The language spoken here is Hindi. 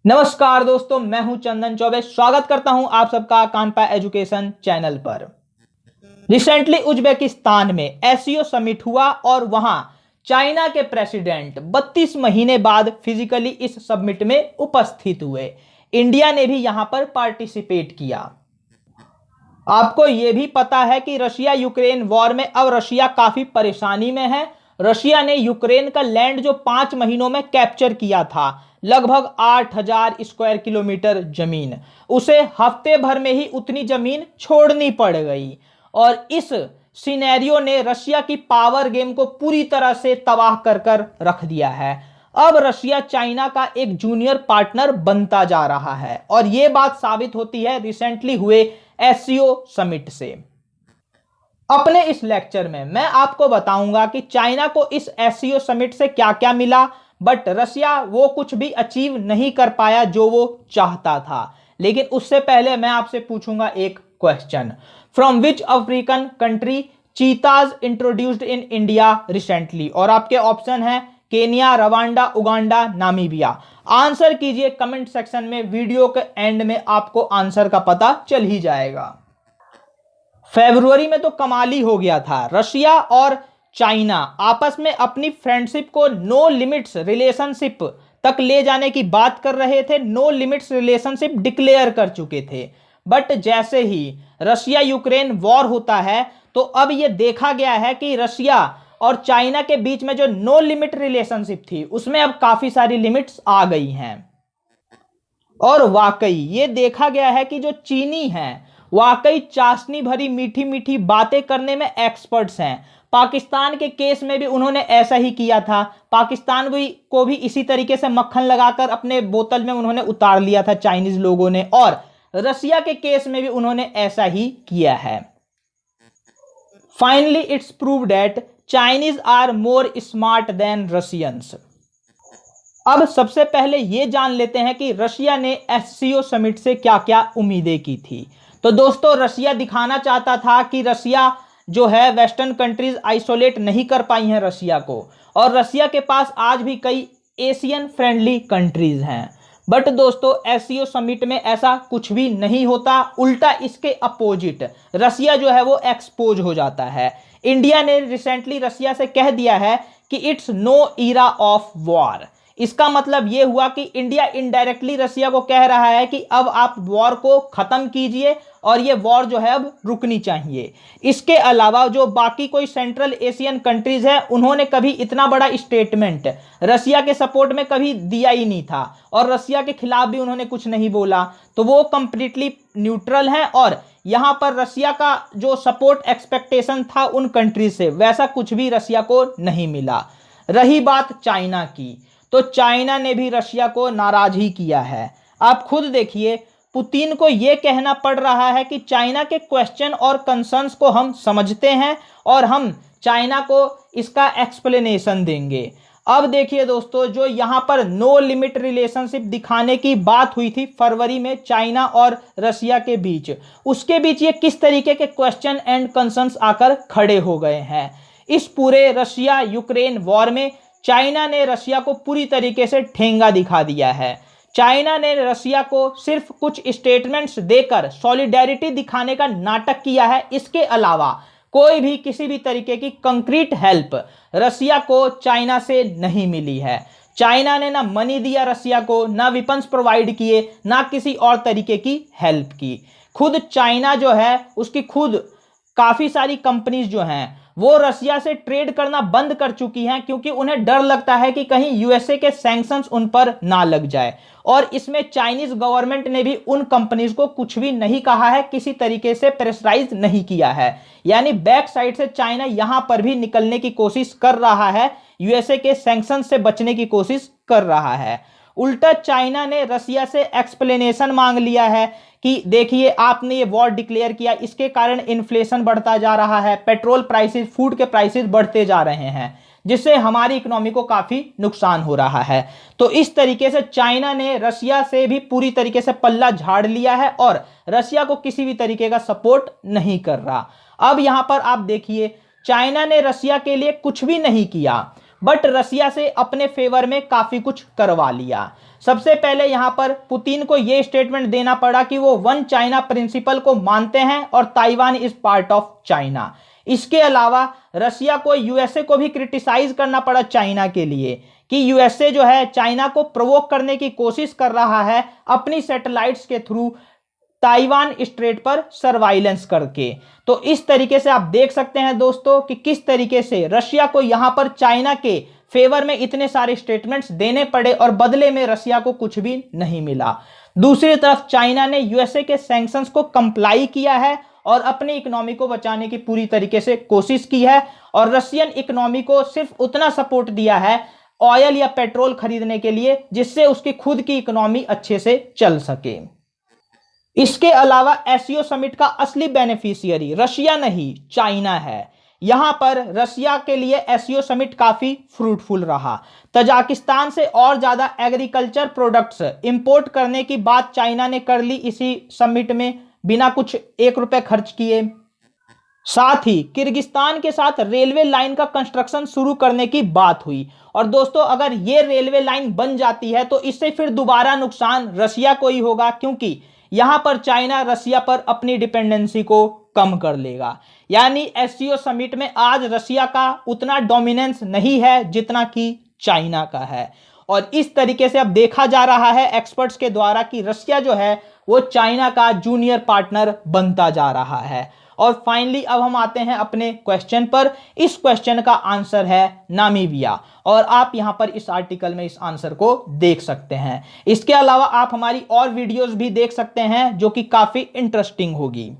नमस्कार दोस्तों, मैं हूं चंदन चौबे। स्वागत करता हूं आप सबका कानपा एजुकेशन चैनल पर। रिसेंटली उज्बेकिस्तान में एससीओ समिट हुआ और वहां चाइना के प्रेसिडेंट 32 महीने बाद फिजिकली इस समिट में उपस्थित हुए। इंडिया ने भी यहां पर पार्टिसिपेट किया। आपको यह भी पता है कि रशिया यूक्रेन वॉर में अब रशिया काफी परेशानी में है। रशिया ने यूक्रेन का लैंड जो 5 महीनों में कैप्चर किया था, लगभग 8000 स्क्वायर किलोमीटर जमीन, उसे हफ्ते भर में ही उतनी जमीन छोड़नी पड़ गई। और इस सिनेरियो ने रशिया की पावर गेम को पूरी तरह से तबाह कर कर रख दिया है। अब रशिया चाइना का एक जूनियर पार्टनर बनता जा रहा है और यह बात साबित होती है रिसेंटली हुए एससीओ समिट से। अपने इस लेक्चर में मैं आपको बताऊंगा कि चाइना को इस एससीओ समिट से क्या क्या मिला, बट रशिया वो कुछ भी अचीव नहीं कर पाया जो वो चाहता था। लेकिन उससे पहले मैं आपसे पूछूंगा एक question. From which African country चीताज introduced in India recently? और आपके ऑप्शन है Kenya, Rwanda, Uganda, Namibia. Answer कीजिए कमेंट सेक्शन में। वीडियो के एंड में आपको आंसर का पता चल ही जाएगा। फरवरी में तो कमाल ही हो गया था। रशिया और चाइना आपस में अपनी फ्रेंडशिप को नो लिमिट्स रिलेशनशिप तक ले जाने की बात कर रहे थे। नो लिमिट्स रिलेशनशिप डिक्लेयर कर चुके थे। बट जैसे ही रशिया यूक्रेन वॉर होता है तो अब यह देखा गया है कि रशिया और चाइना के बीच में जो नो लिमिट रिलेशनशिप थी उसमें अब काफी सारी लिमिट्स आ गई हैं। और वाकई ये देखा गया है कि जो चीनी हैं वाकई चाशनी भरी मीठी मीठी बातें करने में एक्सपर्ट्स हैं। पाकिस्तान के केस में भी उन्होंने ऐसा ही किया था। पाकिस्तान को भी इसी तरीके से मक्खन लगाकर अपने बोतल में उन्होंने उतार लिया था चाइनीज लोगों ने। और रसिया के केस में भी उन्होंने ऐसा ही किया है। Finally it's prove that Chinese are more smart than Russians. अब सबसे पहले यह जान लेते हैं कि रशिया ने एससीओ समिट से क्या क्या उम्मीदें की थी। तो दोस्तों, रशिया दिखाना चाहता था कि रशिया जो है वेस्टर्न कंट्रीज आइसोलेट नहीं कर पाई हैं रशिया को, और रशिया के पास आज भी कई एशियन फ्रेंडली कंट्रीज हैं। बट दोस्तों, एससीओ समिट में ऐसा कुछ भी नहीं होता। उल्टा इसके अपोजिट रशिया जो है वो एक्सपोज हो जाता है। इंडिया ने रिसेंटली रशिया से कह दिया है कि it's no era of war. इसका मतलब यह हुआ कि इंडिया इनडायरेक्टली रशिया को कह रहा है कि अब आप वॉर को खत्म कीजिए और ये वॉर जो है अब रुकनी चाहिए। इसके अलावा जो बाकी कोई सेंट्रल एशियन कंट्रीज है उन्होंने कभी इतना बड़ा स्टेटमेंट रशिया के सपोर्ट में कभी दिया ही नहीं था और रशिया के खिलाफ भी उन्होंने कुछ नहीं बोला। तो वो कंप्लीटली न्यूट्रल है और यहां पर रशिया का जो सपोर्ट एक्सपेक्टेशन था उन कंट्रीज से वैसा कुछ भी रशिया को नहीं मिला। रही बात चाइना की, तो चाइना ने भी रशिया को नाराज ही किया है। आप खुद देखिए, पुतिन को यह कहना पड़ रहा है कि चाइना के क्वेश्चन और कंसर्न्स को हम समझते हैं और हम चाइना को इसका एक्सप्लेनेशन देंगे। अब देखिए दोस्तों, जो यहां पर नो लिमिट रिलेशनशिप दिखाने की बात हुई थी फरवरी में चाइना और रशिया के बीच, उसके बीच ये किस तरीके के क्वेश्चन एंड कंसर्न्स आकर खड़े हो गए हैं। इस पूरे रशिया यूक्रेन वॉर में चाइना ने रशिया को पूरी तरीके से ठेंगा दिखा दिया है। चाइना ने रशिया को सिर्फ कुछ स्टेटमेंट्स देकर सॉलिडेरिटी दिखाने का नाटक किया है। इसके अलावा कोई भी किसी भी तरीके की कंक्रीट हेल्प रशिया को चाइना से नहीं मिली है। चाइना ने ना मनी दिया रशिया को, ना वेपन्स प्रोवाइड किए, ना किसी और तरीके की हेल्प की। खुद चाइना जो है उसकी खुद काफी सारी कंपनीज जो हैं वो रशिया से ट्रेड करना बंद कर चुकी हैं क्योंकि उन्हें डर लगता है कि कहीं यूएसए के सैंक्शंस उन पर ना लग जाए। और इसमें चाइनीज गवर्नमेंट ने भी उन कंपनीज को कुछ भी नहीं कहा है, किसी तरीके से प्रेशराइज नहीं किया है। यानी बैक साइड से चाइना यहां पर भी निकलने की कोशिश कर रहा है, यूएसए के सैंक्शन से बचने की कोशिश कर रहा है। उल्टा चाइना ने रशिया से एक्सप्लेनेशन मांग लिया है कि देखिए आपने ये वॉर डिक्लेयर किया, इसके कारण इन्फ्लेशन बढ़ता जा रहा है, पेट्रोल प्राइसेस, फूड के प्राइसेस बढ़ते जा रहे हैं, जिससे हमारी इकोनॉमी को काफी नुकसान हो रहा है। तो इस तरीके से चाइना ने रशिया से भी पूरी तरीके से पल्ला झाड़ लिया है और रशिया को किसी भी तरीके का सपोर्ट नहीं कर रहा। अब यहां पर आप देखिए, चाइना ने रशिया के लिए कुछ भी नहीं किया। बट रसिया से अपने फेवर में काफी कुछ करवा लिया। सबसे पहले यहां पर पुतिन को यह स्टेटमेंट देना पड़ा कि वो वन चाइना प्रिंसिपल को मानते हैं और Taiwan is part of China. इसके अलावा रसिया को यूएसए को भी क्रिटिसाइज करना पड़ा चाइना के लिए कि यूएसए जो है चाइना को प्रोवोक करने की कोशिश कर रहा है अपनी सैटेलाइट्स के थ्रू ताइवान स्ट्रेट पर सर्वाइलेंस करके। तो इस तरीके से आप देख सकते हैं दोस्तों कि किस तरीके से रशिया को यहां पर चाइना के फेवर में इतने सारे स्टेटमेंट्स देने पड़े और बदले में रशिया को कुछ भी नहीं मिला। दूसरी तरफ चाइना ने यूएसए के सैंक्शंस को कंप्लाई किया है और अपनी इकोनॉमी को बचाने की पूरी तरीके से कोशिश की है और रशियन इकोनॉमी को सिर्फ उतना सपोर्ट दिया है ऑयल या पेट्रोल खरीदने के लिए जिससे उसकी खुद की इकोनॉमी अच्छे से चल सके। इसके अलावा एससीओ समिट का असली बेनिफिशियरी रशिया नहीं चाइना है। यहां पर रशिया के लिए एससीओ समिट काफी फ्रूटफुल रहा। तजाकिस्तान से और ज्यादा एग्रीकल्चर प्रोडक्ट्स इंपोर्ट करने की बात चाइना ने कर ली इसी समिट में बिना कुछ 1 रुपए खर्च किए। साथ ही किर्गिस्तान के साथ रेलवे लाइन का कंस्ट्रक्शन शुरू करने की बात हुई। और दोस्तों अगर ये रेलवे लाइन बन जाती है तो इससे फिर दोबारा नुकसान रशिया को ही होगा क्योंकि यहां पर चाइना रशिया पर अपनी डिपेंडेंसी को कम कर लेगा। यानी एससीओ समिट में आज रशिया का उतना डोमिनेंस नहीं है जितना कि चाइना का है। और इस तरीके से अब देखा जा रहा है एक्सपर्ट्स के द्वारा कि रशिया जो है वो चाइना का जूनियर पार्टनर बनता जा रहा है। और फाइनली अब हम आते हैं अपने क्वेश्चन पर। इस क्वेश्चन का आंसर है नामीबिया और आप यहां पर इस आर्टिकल में इस आंसर को देख सकते हैं। इसके अलावा आप हमारी और वीडियोस भी देख सकते हैं जो कि काफी इंटरेस्टिंग होगी।